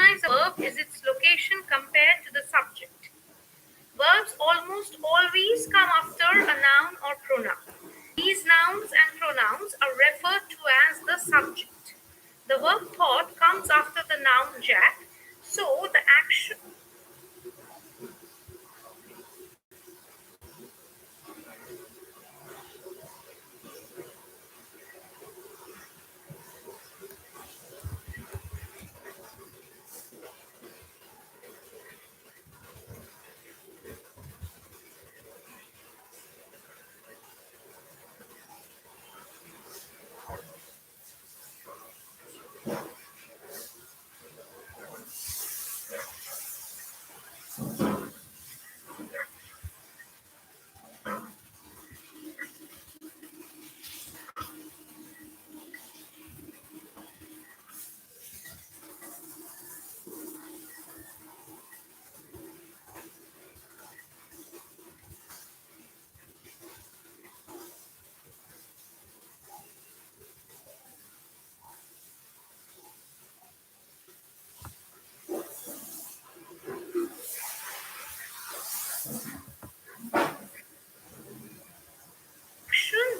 recognize a verb is its location compared to the subject. Verbs almost always come after a noun or pronoun. These nouns and pronouns are referred to as the subject. The verb thought comes after the noun Jack, so the action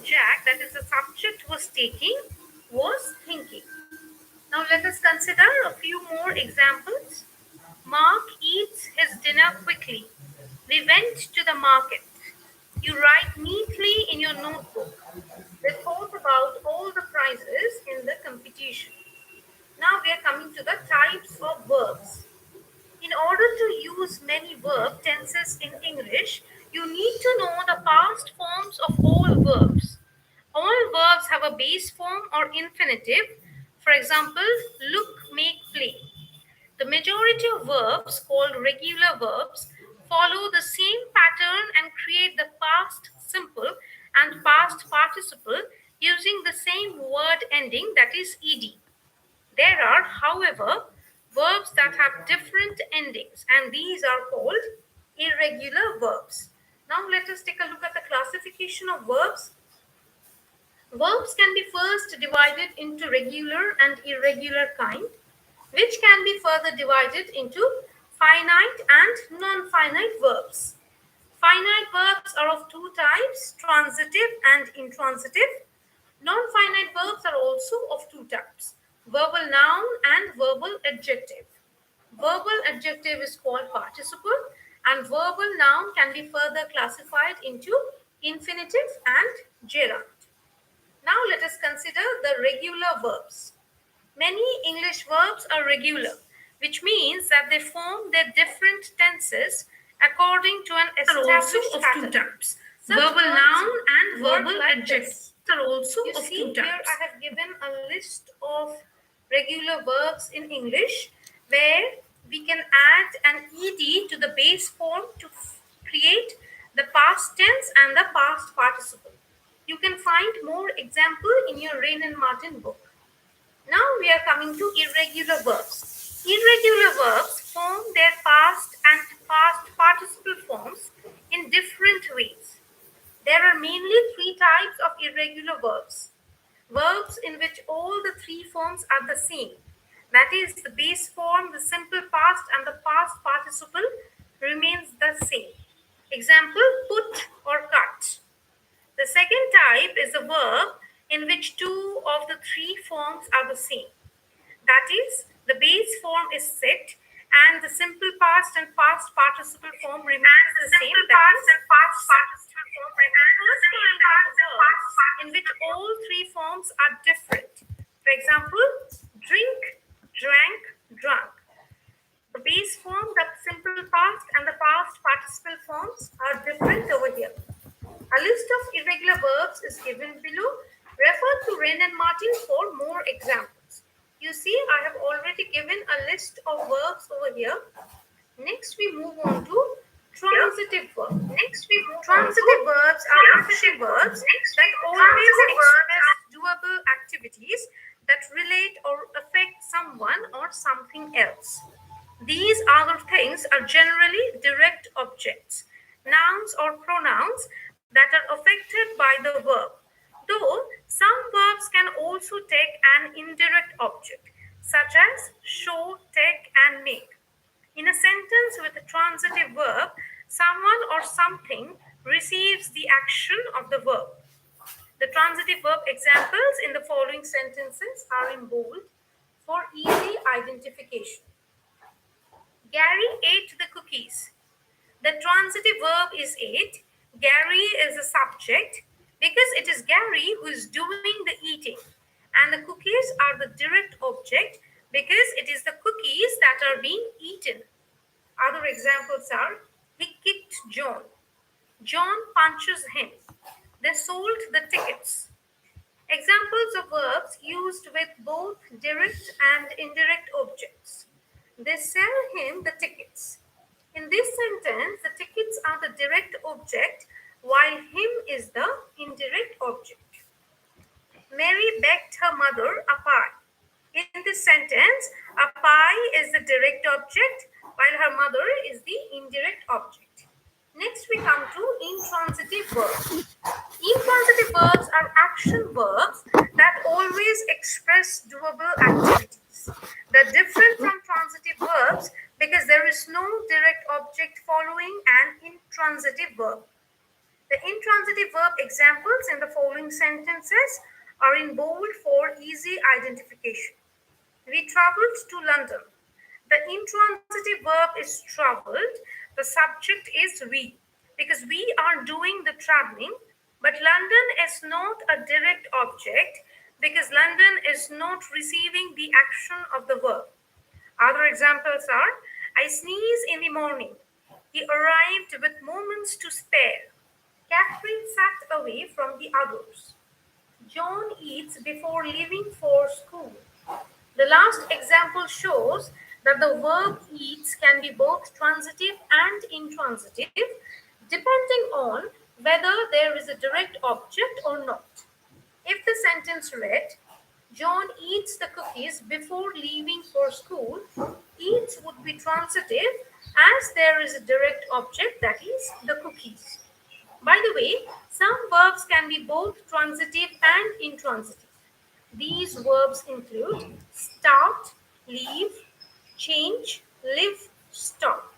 Jack, that is the subject, was taking was thinking. Now let us consider a few more examples. Mark eats his dinner quickly. We went to the market. You write neatly in your notebook. They thought about all the prizes in the competition. Now we are coming to the types of verbs. In order to use many verb tenses in English, you need to know the past forms of all verbs. All verbs have a base form or infinitive. For example, look, make, play. The majority of verbs, called regular verbs, follow the same pattern and create the past simple and past participle using the same word ending, that is ed. There are, however, verbs that have different endings, and these are called irregular verbs. Now let us take a look at the classification of verbs. Verbs can be first divided into regular and irregular kind, which can be further divided into finite and non-finite verbs. Finite verbs are of two types, transitive and intransitive. Non-finite verbs are also of two types, verbal noun and verbal adjective. Verbal adjective is called participle, and verbal noun can be further classified into infinitive and gerund. Now let us consider the regular verbs. Many English verbs are regular, which means that they form their different tenses according to an established pattern. Two types, verbal noun and verbal adjectives are also of two types. Here I have given a list of regular verbs in English where we can add an ed to the base form to create the past tense and the past participle. You can find more example in your Rain and Martin book. Now we are coming to irregular verbs. Irregular verbs form their past and past participle forms in different ways. There are mainly three types of irregular verbs. Verbs in which all the three forms are the same. That is, the base form, the simple past, and the past participle remains the same. Example, put or cut. The second type is a verb in which two of the three forms are the same. That is, the base form is sit and the simple past and past participle form remains the same. In which all three forms are different. For example, drink, drank, drunk. The base form, the simple past, and the past participle forms are different over here. A list of irregular verbs is given below. Refer to Wren and Martin for more examples. You see, I have already given a list of verbs over here. Next, we move on to transitive verbs. Transitive verbs are active verbs that always express doable activities that relate or affect someone or something else. These other things are generally direct objects, nouns or pronouns that are affected by the verb, though some verbs can also take an indirect object, such as show, take, and begins with a transitive verb, someone or something receives the action of the verb. The transitive verb examples in the following sentences are in bold for easy identification. Gary ate the cookies. The transitive verb is ate. Gary is the subject because it is Gary who is doing the eating. And the cookies are the direct object because it is the cookies that are being eaten. Other examples are he kicked John. John punches him. They sold the tickets. Examples of verbs used with both direct and indirect objects. They sell him the tickets. In this sentence, the tickets are the direct object while him is the indirect object. Mary baked her mother a pie. In this sentence, a pie is the direct object while her mother is the indirect object. Next, we come to intransitive verbs. Intransitive verbs are action verbs that always express doable activities. They're different from transitive verbs because there is no direct object following an intransitive verb. The intransitive verb examples in the following sentences are in bold for easy identification. We traveled to London. The intransitive verb is traveled. The subject is we because we are doing the traveling, but London is not a direct object because London is not receiving the action of the verb. Other examples are I sneeze in the morning. He arrived with moments to spare. Catherine sat away from the others. John eats before leaving for school. The last example shows that the verb eats can be both transitive and intransitive depending on whether there is a direct object or not. If the sentence read, John eats the cookies before leaving for school, eats would be transitive as there is a direct object, that is the cookies. By the way, some verbs can be both transitive and intransitive. These verbs include start, leave, change, live, stop.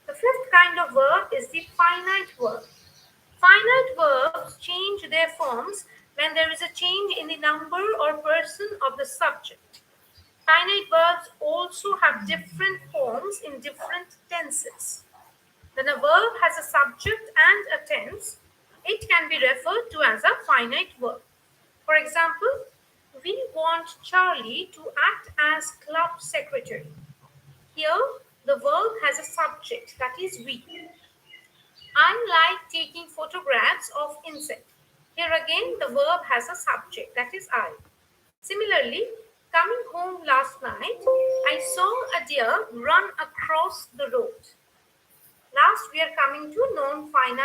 The fifth kind of verb is the finite verb. Finite verbs change their forms when there is a change in the number or person of the subject. Finite verbs also have different forms in different tenses. When a verb has a subject and a tense, it can be referred to as a finite verb. For example, we want Charlie to act as club secretary. Here, the verb has a subject, that is we. I like taking photographs of insects. Here again, the verb has a subject, that is I. Similarly, coming home last night, I saw a deer run across the road. Last, we are coming to non-finite